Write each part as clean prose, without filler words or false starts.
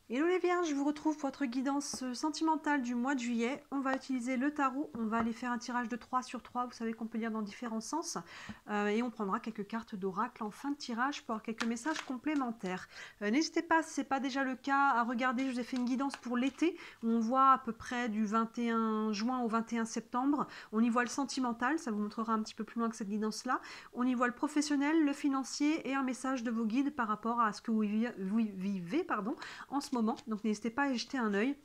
Hello les vierges, je vous retrouve pour votre guidance sentimentale du mois de juillet. On va utiliser le tarot, on va aller faire un tirage de 3 sur 3, vous savez qu'on peut lire dans différents sens. Et on prendra quelques cartes d'oracle en fin de tirage pour avoir quelques messages complémentaires. N'hésitez pas, si ce n'est pas déjà le cas, à regarder, je vous ai fait une guidance pour l'été, où on voit à peu près du 21 juin au 21 septembre. On y voit le sentimental, ça vous montrera un petit peu plus loin que cette guidance-là. On y voit le professionnel, le financier et un message de vos guides par rapport à ce que vous vivez en ce moment, donc n'hésitez pas à y jeter un œil.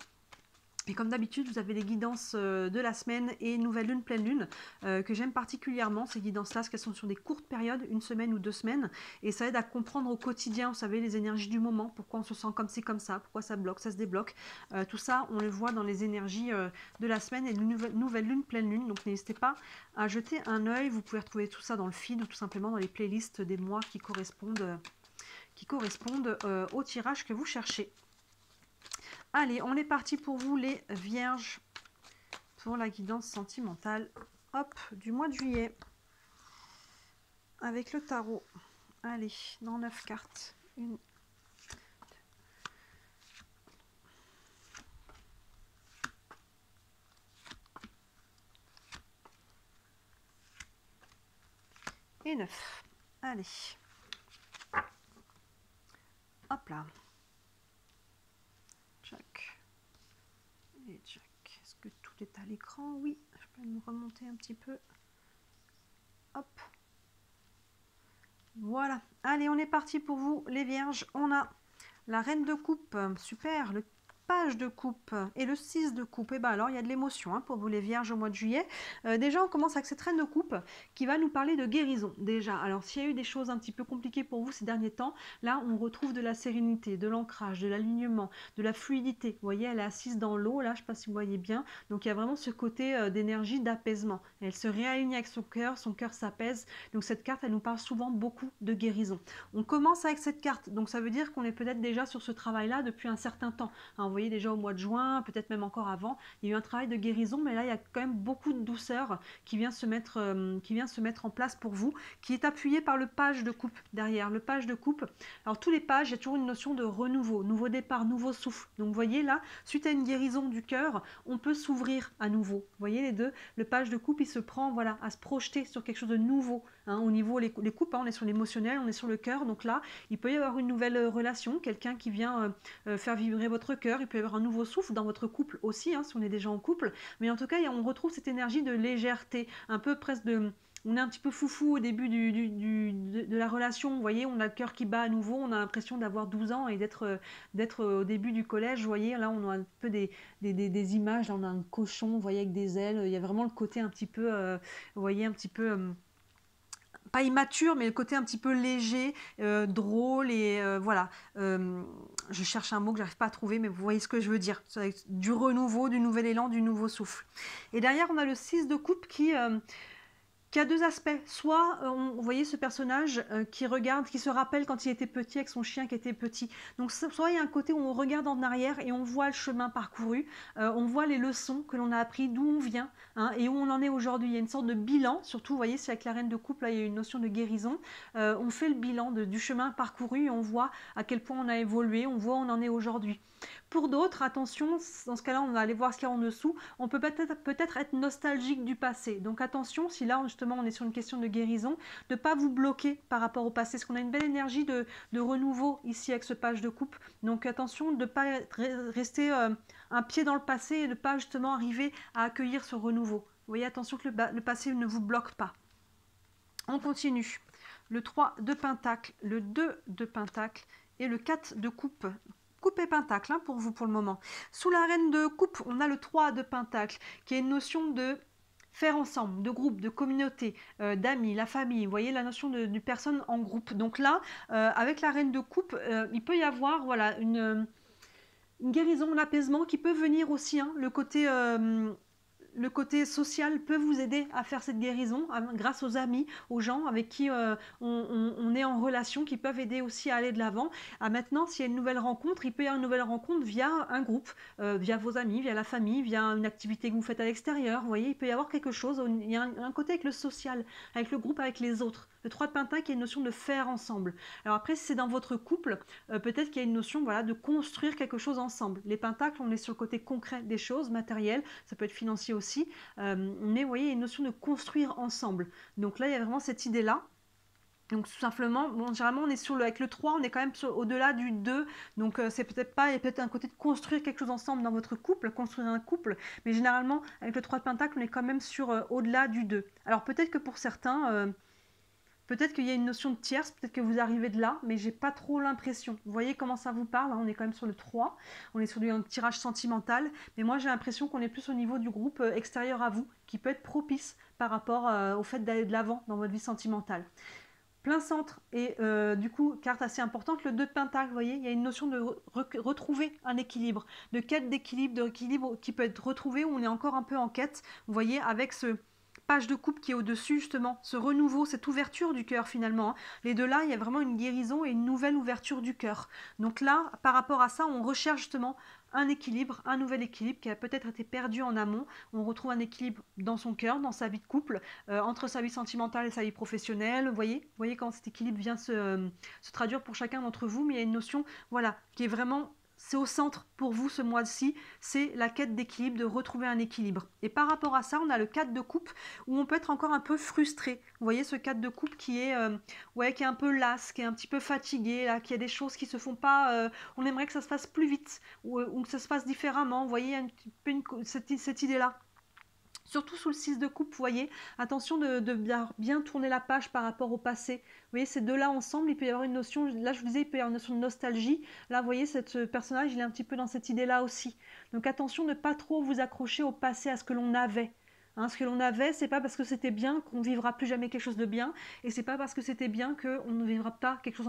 Et comme d'habitude, vous avez les guidances de la semaine et nouvelle lune, pleine lune, que j'aime particulièrement, ces guidances-là, parce qu'elles sont sur des courtes périodes, une semaine ou 2 semaines, et ça aide à comprendre au quotidien, vous savez, les énergies du moment, pourquoi on se sent comme c'est comme ça, pourquoi ça bloque, ça se débloque. Tout ça, on le voit dans les énergies de la semaine et de nouvelle lune, pleine lune, donc n'hésitez pas à jeter un œil. Vous pouvez retrouver tout ça dans le feed ou tout simplement dans les playlists des mois qui correspondent au tirage que vous cherchez. Allez, on est parti pour vous les vierges, pour la guidance sentimentale, hop, du mois de juillet, avec le tarot. Allez, dans 9 cartes, 1, et 9. Allez, hop là. Jack et Jack. Est-ce que tout est à l'écran? Oui, je peux me remonter un petit peu. Hop. Voilà. Allez, on est parti pour vous, les vierges. On a la reine de coupe, super, le page de coupe et le 6 de coupe. Et bien alors, il y a de l'émotion hein, pour vous les vierges au mois de juillet. Déjà, on commence avec cette reine de coupe qui va nous parler de guérison. Déjà, alors s'il y a eu des choses un petit peu compliquées pour vous ces derniers temps, là, on retrouve de la sérénité, de l'ancrage, de l'alignement, de la fluidité. Vous voyez, elle est assise dans l'eau, là, je ne sais pas si vous voyez bien. Donc, il y a vraiment ce côté d'énergie, d'apaisement. Elle se réaligne avec son cœur s'apaise. Donc, cette carte, elle nous parle souvent beaucoup de guérison. On commence avec cette carte, donc ça veut dire qu'on est peut-être déjà sur ce travail-là depuis un certain temps. Hein, vous voyez déjà au mois de juin, peut-être même encore avant, il y a eu un travail de guérison, mais là il y a quand même beaucoup de douceur qui vient se mettre en place pour vous, qui est appuyé par le page de coupe derrière. Le page de coupe, alors tous les pages, il y a toujours une notion de renouveau, nouveau départ, nouveau souffle. Donc vous voyez là, suite à une guérison du cœur, on peut s'ouvrir à nouveau. Vous voyez les deux, le page de coupe, il se prend voilà, à se projeter sur quelque chose de nouveau. Hein, au niveau les coupes, hein, on est sur l'émotionnel, on est sur le cœur, donc là, il peut y avoir une nouvelle relation, quelqu'un qui vient faire vibrer votre cœur, il peut y avoir un nouveau souffle dans votre couple aussi, hein, si on est déjà en couple, mais en tout cas, on retrouve cette énergie de légèreté, un peu presque de... On est un petit peu foufou au début de la relation, vous voyez, on a le cœur qui bat à nouveau, on a l'impression d'avoir 12 ans et d'être au début du collège, vous voyez, là on a un peu des images, là on a un cochon, vous voyez, avec des ailes, il y a vraiment le côté un petit peu, vous voyez, un petit peu... pas immature, mais le côté un petit peu léger, drôle, et voilà. Je cherche un mot que j'arrive pas à trouver, mais vous voyez ce que je veux dire. Avec du renouveau, du nouvel élan, du nouveau souffle. Et derrière, on a le 6 de coupe qui a deux aspects. Soit, vous voyez ce personnage qui regarde, qui se rappelle quand il était petit avec son chien qui était petit. Donc, soit il y a un côté où on regarde en arrière et on voit le chemin parcouru, on voit les leçons que l'on a appris, d'où on vient hein, et où on en est aujourd'hui. Il y a une sorte de bilan, surtout, vous voyez, c'est avec la reine de coupe, là, il y a une notion de guérison. On fait le bilan du chemin parcouru et on voit à quel point on a évolué, on voit où on en est aujourd'hui. Pour d'autres, attention, dans ce cas-là, on va aller voir ce qu'il y a en dessous. On peut peut-être être nostalgique du passé. Donc attention, si là, justement, on est sur une question de guérison, de ne pas vous bloquer par rapport au passé. Parce qu'on a une belle énergie de renouveau ici avec ce page de coupe. Donc attention de ne pas rester un pied dans le passé et de ne pas justement arriver à accueillir ce renouveau. Vous voyez, attention que le passé ne vous bloque pas. On continue. Le 3 de pentacle, le 2 de pentacle et le 4 de coupe. Coupe et pentacle hein, pour vous pour le moment. Sous la reine de coupe, on a le 3 de pentacle qui est une notion de faire ensemble, de groupe, de communauté, d'amis, la famille. Vous voyez la notion de personne en groupe. Donc là, avec la reine de coupe, il peut y avoir voilà, une guérison, un apaisement qui peut venir aussi. Hein, le côté social peut vous aider à faire cette guérison grâce aux amis, aux gens avec qui on est en relation, qui peuvent aider aussi à aller de l'avant. Maintenant, s'il y a une nouvelle rencontre, il peut y avoir une nouvelle rencontre via un groupe, via vos amis, via la famille, via une activité que vous faites à l'extérieur. Vous voyez, il peut y avoir quelque chose, il y a un côté avec le social, avec le groupe, avec les autres. Le 3 de Pentacle, il y a une notion de faire ensemble. Alors après, si c'est dans votre couple, peut-être qu'il y a une notion voilà, de construire quelque chose ensemble. Les Pentacles, on est sur le côté concret des choses, matériel, ça peut être financier aussi, mais vous voyez, il y a une notion de construire ensemble. Donc là, il y a vraiment cette idée-là. Donc tout simplement, bon, généralement on est sur avec le 3, on est quand même au-delà du 2, donc c'est peut-être pas, il y a peut-être un côté de construire quelque chose ensemble dans votre couple, construire un couple, mais généralement avec le 3 de Pentacle, on est quand même sur au-delà du 2. Alors peut-être que pour certains, peut-être qu'il y a une notion de tierce, peut-être que vous arrivez de là, mais j'ai pas trop l'impression. Vous voyez comment ça vous parle, hein, on est quand même sur le 3, on est sur un tirage sentimental, mais moi j'ai l'impression qu'on est plus au niveau du groupe extérieur à vous, qui peut être propice par rapport au fait d'aller de l'avant dans votre vie sentimentale. Plein centre et du coup, carte assez importante, le 2 de Pentacle, vous voyez, il y a une notion de retrouver un équilibre, de quête d'équilibre qui peut être retrouvé où on est encore un peu en quête, vous voyez, avec ce page de coupe qui est au-dessus justement, ce renouveau, cette ouverture du cœur finalement. Hein. Les deux là, il y a vraiment une guérison et une nouvelle ouverture du cœur. Donc là, par rapport à ça, on recherche justement un équilibre, un nouvel équilibre qui a peut-être été perdu en amont. On retrouve un équilibre dans son cœur, dans sa vie de couple, entre sa vie sentimentale et sa vie professionnelle. Vous voyez quand cet équilibre vient se traduire pour chacun d'entre vous, mais il y a une notion voilà, qui est vraiment... C'est au centre pour vous ce mois-ci, c'est la quête d'équilibre, de retrouver un équilibre. Et par rapport à ça, on a le 4 de coupe où on peut être encore un peu frustré. Vous voyez ce 4 de coupe qui est, qui est un peu las, qui est un petit peu fatigué, là, qui a des choses qui se font pas... on aimerait que ça se fasse plus vite ou que ça se fasse différemment. Vous voyez un petit peu cette idée-là. Surtout sous le 6 de coupe, vous voyez, attention de bien tourner la page par rapport au passé. Vous voyez, ces deux-là ensemble, il peut y avoir une notion, là je vous disais, il peut y avoir une notion de nostalgie. Là, vous voyez, ce personnage, il est un petit peu dans cette idée-là aussi. Donc attention de ne pas trop vous accrocher au passé, à ce que l'on avait. Hein, ce que l'on avait, c'est pas parce que c'était bien qu'on vivra plus jamais quelque chose de bien, et c'est pas parce que c'était bien qu'on ne vivra pas quelque chose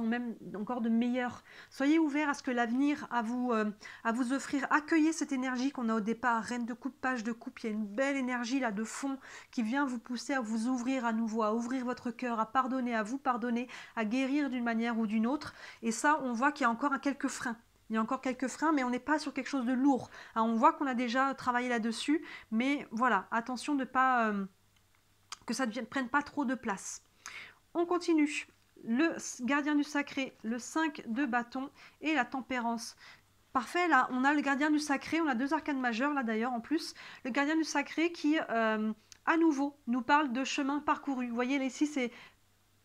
encore de meilleur. Soyez ouverts à ce que l'avenir à vous offrir. Accueillez cette énergie qu'on a au départ, reine de coupe, page de coupe. Il y a une belle énergie là de fond qui vient vous pousser à vous ouvrir à nouveau, à ouvrir votre cœur, à pardonner, à vous pardonner, à guérir d'une manière ou d'une autre. Et ça, on voit qu'il y a encore quelques freins. Il y a encore quelques freins, mais on n'est pas sur quelque chose de lourd. Alors, on voit qu'on a déjà travaillé là-dessus, mais voilà, attention de pas que ça ne prenne pas trop de place. On continue. Le gardien du sacré, le 5 de bâton et la tempérance. Parfait, là, on a le gardien du sacré, on a deux arcanes majeures, là d'ailleurs, en plus. Le gardien du sacré qui, à nouveau, nous parle de chemin parcouru. Vous voyez, là, ici, c'est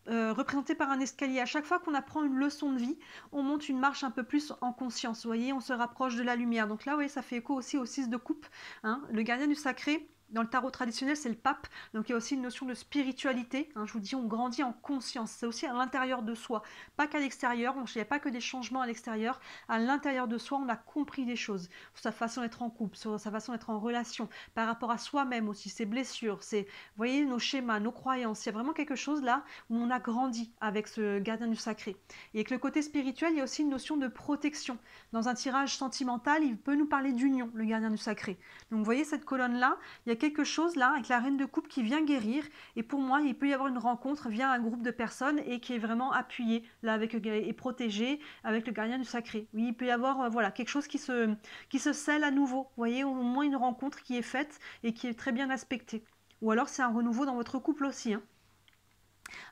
représenté par un escalier. À chaque fois qu'on apprend une leçon de vie, on monte une marche un peu plus en conscience. Vous voyez, on se rapproche de la lumière. Donc là, vous voyez, ça fait écho aussi au 6 de coupe. Hein. Le gardien du sacré, dans le tarot traditionnel, c'est le pape. Donc il y a aussi une notion de spiritualité. Hein. Je vous dis, on grandit en conscience. C'est aussi à l'intérieur de soi, pas qu'à l'extérieur. Il n'y a pas que des changements à l'extérieur. À l'intérieur de soi, on a compris des choses. Sur sa façon d'être en couple, sur sa façon d'être en relation, par rapport à soi-même aussi, ses blessures, vous voyez, nos schémas, nos croyances. Il y a vraiment quelque chose là où on a grandi avec ce gardien du sacré. Et avec le côté spirituel, il y a aussi une notion de protection. Dans un tirage sentimental, il peut nous parler d'union, le gardien du sacré. Donc vous voyez cette colonne-là, il y a quelque chose là avec la reine de coupe qui vient guérir. Et pour moi, il peut y avoir une rencontre via un groupe de personnes et qui est vraiment appuyé là et protégé avec le gardien du sacré. Oui, il peut y avoir voilà, quelque chose qui se scelle à nouveau. Vous voyez, au moins une rencontre qui est faite et qui est très bien aspectée. Ou alors c'est un renouveau dans votre couple aussi. Hein.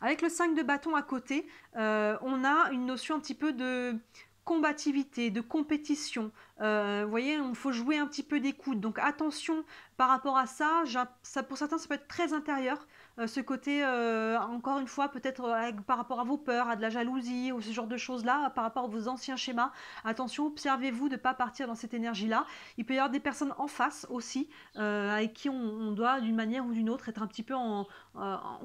Avec le 5 de bâton à côté, on a une notion un petit peu de combativité, de compétition. Vous voyez, il faut jouer un petit peu des coudes. Donc attention par rapport à ça. Pour certains, ça peut être très intérieur. Ce côté, encore une fois, peut-être par rapport à vos peurs, à de la jalousie ou ce genre de choses-là, par rapport à vos anciens schémas. Attention, observez-vous de ne pas partir dans cette énergie-là. Il peut y avoir des personnes en face aussi, avec qui on doit, d'une manière ou d'une autre, être un petit peu on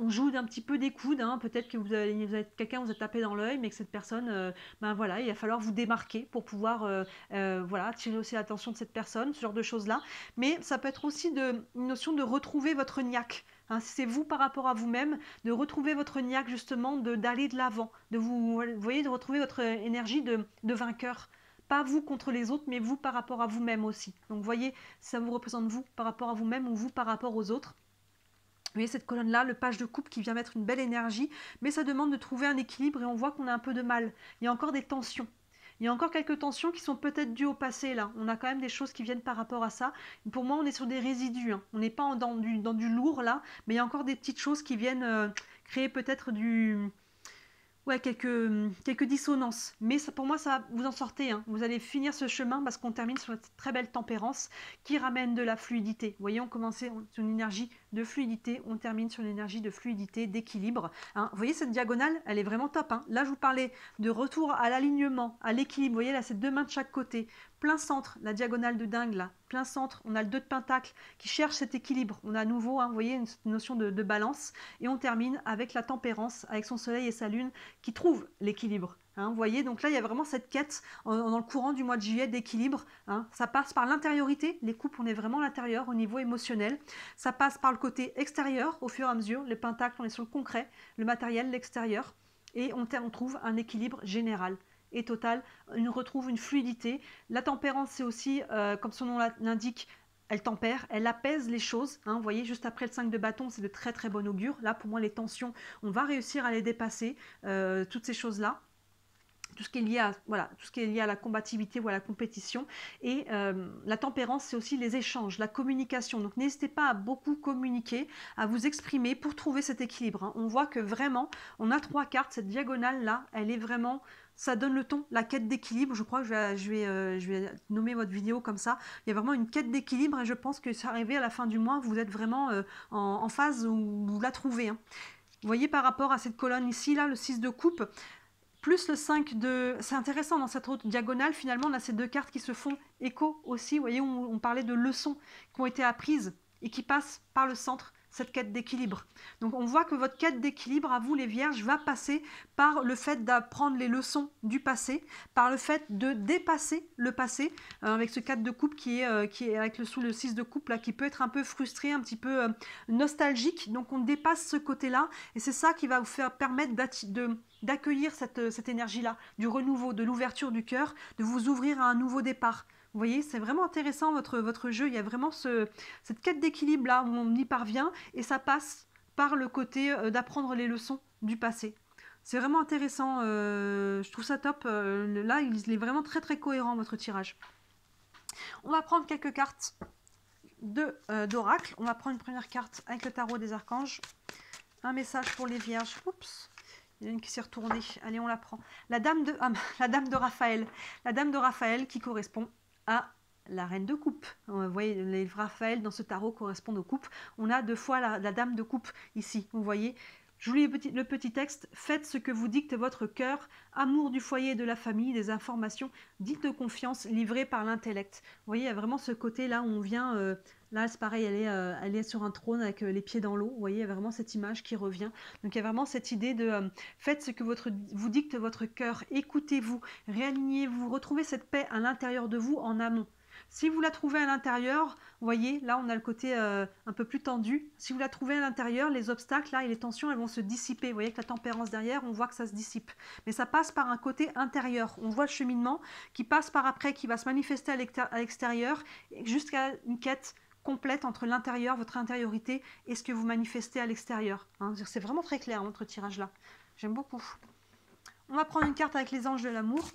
joue un petit peu des coudes. Hein. Peut-être que vous avez quelqu'un vous a tapé dans l'œil, mais que cette personne, ben voilà, il va falloir vous démarquer pour pouvoir voilà, attirer aussi l'attention de cette personne, ce genre de choses-là. Mais ça peut être aussi une notion de retrouver votre niaque. Hein, c'est vous par rapport à vous-même, de retrouver votre niaque justement, d'aller de l'avant, vous voyez, de retrouver votre énergie de vainqueur. Pas vous contre les autres, mais vous par rapport à vous-même aussi. Donc vous voyez, ça vous représente vous par rapport à vous-même ou vous par rapport aux autres. Vous voyez cette colonne-là, le page de coupe qui vient mettre une belle énergie, mais ça demande de trouver un équilibre et on voit qu'on a un peu de mal. Il y a encore des tensions. Il y a encore quelques tensions qui sont peut-être dues au passé là. On a quand même des choses qui viennent par rapport à ça. Pour moi, on est sur des résidus. Hein. On n'est pas dans du lourd là, mais il y a encore des petites choses qui viennent créer peut-être ouais, quelques dissonances. Mais ça, pour moi, ça, vous en sortez. Hein. Vous allez finir ce chemin parce qu'on termine sur une très belle tempérance qui ramène de la fluidité. Vous voyez, on commençait sur une énergie de fluidité, on termine sur une énergie de fluidité, d'équilibre. Hein. Vous voyez, cette diagonale, elle est vraiment top. Hein. Là, je vous parlais de retour à l'alignement, à l'équilibre. Vous voyez, là, c'est 2 mains de chaque côté. Plein centre, la diagonale de dingue, là. Plein centre, on a le 2 de pentacle qui cherche cet équilibre. On a à nouveau, hein, vous voyez, une notion de balance. Et on termine avec la tempérance, avec son soleil et sa lune qui trouvent l'équilibre. Hein, vous voyez, donc là, il y a vraiment cette quête dans le courant du mois de juillet d'équilibre. Hein. Ça passe par l'intériorité. Les couples, on est vraiment à l'intérieur au niveau émotionnel. Ça passe par le côté extérieur au fur et à mesure. Les pentacles, on est sur le concret, le matériel, l'extérieur. Et on trouve un équilibre général et total. On retrouve une fluidité. La tempérance, c'est aussi, comme son nom l'indique, elle tempère, elle apaise les choses. Hein, vous voyez, juste après le 5 de bâton, c'est de très très bon augure. Là, pour moi, les tensions, on va réussir à les dépasser, toutes ces choses-là. Tout ce qui est lié à, voilà, tout ce qui est lié à la combativité ou à la compétition. Et la tempérance, c'est aussi les échanges, la communication. Donc n'hésitez pas à beaucoup communiquer, à vous exprimer pour trouver cet équilibre. Hein. On voit que vraiment, on a 3 cartes, cette diagonale-là, elle est vraiment... Ça donne le ton, la quête d'équilibre. Je crois que je vais nommer votre vidéo comme ça. Il y a vraiment une quête d'équilibre et je pense que ça arrivé à la fin du mois, vous êtes vraiment en phase où vous la trouvez. Hein. Vous voyez par rapport à cette colonne ici, là, le 6 de coupe, plus le 5 de... C'est intéressant, dans cette autre diagonale, finalement, on a ces 2 cartes qui se font écho aussi. Vous voyez, on parlait de leçons qui ont été apprises et qui passent par le centre, cette quête d'équilibre. Donc on voit que votre quête d'équilibre, à vous les vierges, va passer par le fait d'apprendre les leçons du passé, par le fait de dépasser le passé, avec ce 4 de coupe qui est avec le 6 de coupe, là, qui peut être un peu frustré, un petit peu nostalgique. Donc on dépasse ce côté-là, et c'est ça qui va vous faire permettre d'accueillir cette énergie-là, du renouveau, de l'ouverture du cœur, de vous ouvrir à un nouveau départ. Vous voyez, c'est vraiment intéressant votre jeu. Il y a vraiment cette quête d'équilibre là où on y parvient et ça passe par le côté d'apprendre les leçons du passé. C'est vraiment intéressant. Je trouve ça top. Là, il est vraiment très très cohérent votre tirage. On va prendre quelques cartes d'oracle. On va prendre une première carte avec le tarot des archanges. Un message pour les vierges. Oups. Il y en a une qui s'est retournée. Allez, on la prend. La dame de Raphaël. La dame de Raphaël qui correspond à la reine de coupe. Vous voyez, les Raphaël dans ce tarot correspondent aux coupes. On a 2 fois la dame de coupe ici. Vous voyez, je vous lis le petit texte. Faites ce que vous dicte votre cœur. Amour du foyer et de la famille, des informations dites de confiance livrées par l'intellect. Vous voyez, il y a vraiment ce côté-là où on vient... Là, c'est pareil, elle est sur un trône avec les pieds dans l'eau. Vous voyez, il y a vraiment cette image qui revient. Donc, il y a vraiment cette idée de faites ce que vous dicte votre cœur. Écoutez-vous, réalignez-vous, retrouvez cette paix à l'intérieur de vous en amont. Si vous la trouvez à l'intérieur, vous voyez, là, on a le côté un peu plus tendu. Si vous la trouvez à l'intérieur, les obstacles, là, et les tensions, elles vont se dissiper. Vous voyez que la tempérance derrière, on voit que ça se dissipe. Mais ça passe par un côté intérieur. On voit le cheminement qui passe par après, qui va se manifester à l'extérieur, jusqu'à une quête complète entre l'intérieur, votre intériorité et ce que vous manifestez à l'extérieur. Hein. C'est vraiment très clair, votre tirage là. J'aime beaucoup. On va prendre une carte avec les anges de l'amour.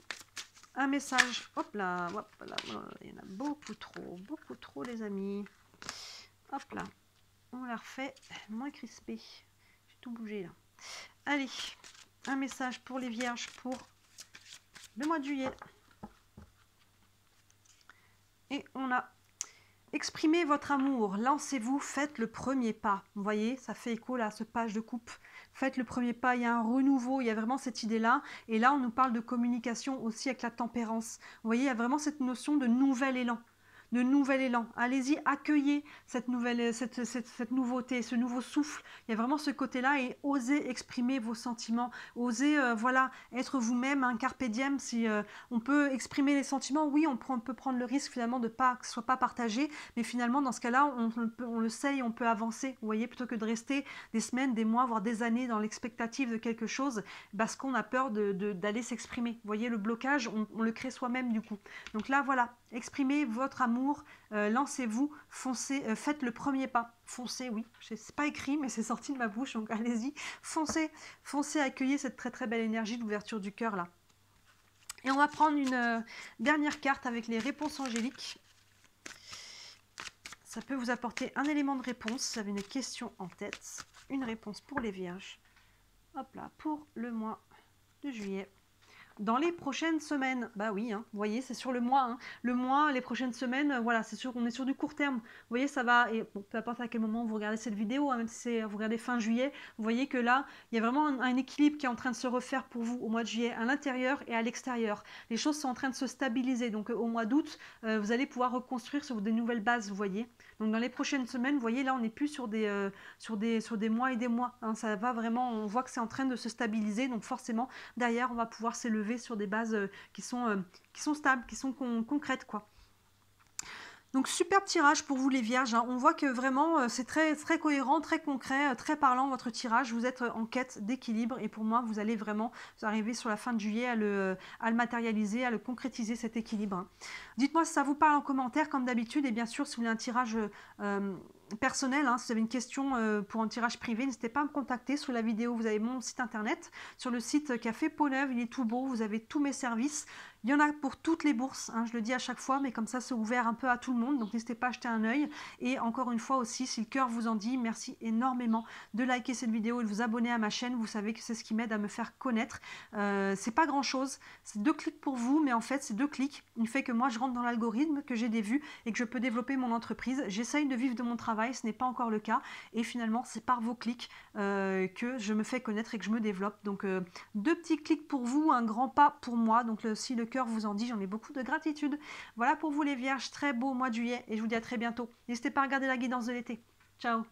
Un message. Hop là, il y en a beaucoup trop les amis. Hop là. On la refait moins crispé. J'ai tout bougé là. Allez, un message pour les vierges pour le mois de juillet. Et on a exprimez votre amour, lancez-vous, faites le premier pas. Vous voyez, ça fait écho là à ce page de coupe. Faites le premier pas, il y a un renouveau, il y a vraiment cette idée-là. Et là, on nous parle de communication aussi avec la tempérance. Vous voyez, il y a vraiment cette notion de nouvel élan. De nouvel élan. Allez-y, accueillez cette nouveauté, ce nouveau souffle. Il y a vraiment ce côté-là et osez exprimer vos sentiments. Osez, voilà, être vous-même, un carpe diem. Si on peut exprimer les sentiments, oui, on peut prendre le risque finalement que ce ne soit pas partagé. Mais finalement, dans ce cas-là, on le sait et on peut avancer. Vous voyez, plutôt que de rester des semaines, des mois, voire des années dans l'expectative de quelque chose parce qu'on a peur d'aller s'exprimer. Vous voyez, le blocage, on le crée soi-même du coup. Donc là, voilà, exprimez votre amour. Lancez-vous, foncez, faites le premier pas. Foncez, oui, c'est pas écrit, mais c'est sorti de ma bouche, donc allez-y. Foncez, accueillez cette très très belle énergie d'ouverture du cœur là. Et on va prendre une dernière carte avec les réponses angéliques. Ça peut vous apporter un élément de réponse. Vous avez une question en tête, une réponse pour les vierges. Hop là, pour le mois de juillet. Dans les prochaines semaines, bah oui, hein, vous voyez, c'est sur le mois. Hein. Le mois, les prochaines semaines, voilà, c'est sûr, on est sur du court terme. Vous voyez, ça va, et bon, peu importe à quel moment vous regardez cette vidéo, hein, même si vous regardez fin juillet, vous voyez que là, il y a vraiment un équilibre qui est en train de se refaire pour vous au mois de juillet, à l'intérieur et à l'extérieur. Les choses sont en train de se stabiliser. Donc au mois d'août, vous allez pouvoir reconstruire sur des nouvelles bases, vous voyez. Donc dans les prochaines semaines, vous voyez, là, on n'est plus sur des mois et des mois. Hein, ça va vraiment, on voit que c'est en train de se stabiliser. Donc forcément, derrière, on va pouvoir s'élever sur des bases qui sont stables, qui sont concrètes, quoi. Donc superbe tirage pour vous les vierges, hein. On voit que vraiment c'est très, très cohérent, très concret, très parlant votre tirage. Vous êtes en quête d'équilibre et pour moi vous allez vraiment arriver sur la fin de juillet à le matérialiser, à le concrétiser cet équilibre. Hein. Dites-moi si ça vous parle en commentaire comme d'habitude et bien sûr si vous voulez un tirage personnel, hein, si vous avez une question pour un tirage privé, n'hésitez pas à me contacter. Sous la vidéo vous avez mon site internet, sur le site Café Peau Neuve, il est tout beau, vous avez tous mes services. Il y en a pour toutes les bourses, hein, je le dis à chaque fois, mais comme ça c'est ouvert un peu à tout le monde, donc n'hésitez pas à jeter un œil. Et encore une fois aussi, si le cœur vous en dit, merci énormément de liker cette vidéo et de vous abonner à ma chaîne. Vous savez que c'est ce qui m'aide à me faire connaître. C'est pas grand chose, c'est 2 clics pour vous, mais en fait c'est 2 clics. Il fait que moi je rentre dans l'algorithme, que j'ai des vues et que je peux développer mon entreprise. J'essaye de vivre de mon travail, ce n'est pas encore le cas. Et finalement c'est par vos clics que je me fais connaître et que je me développe. Donc 2 petits clics pour vous, un grand pas pour moi. Donc si le cœur vous en dit, j'en ai beaucoup de gratitude. Voilà pour vous les vierges, très beau mois de juillet et je vous dis à très bientôt. N'hésitez pas à regarder la guidance de l'été. Ciao!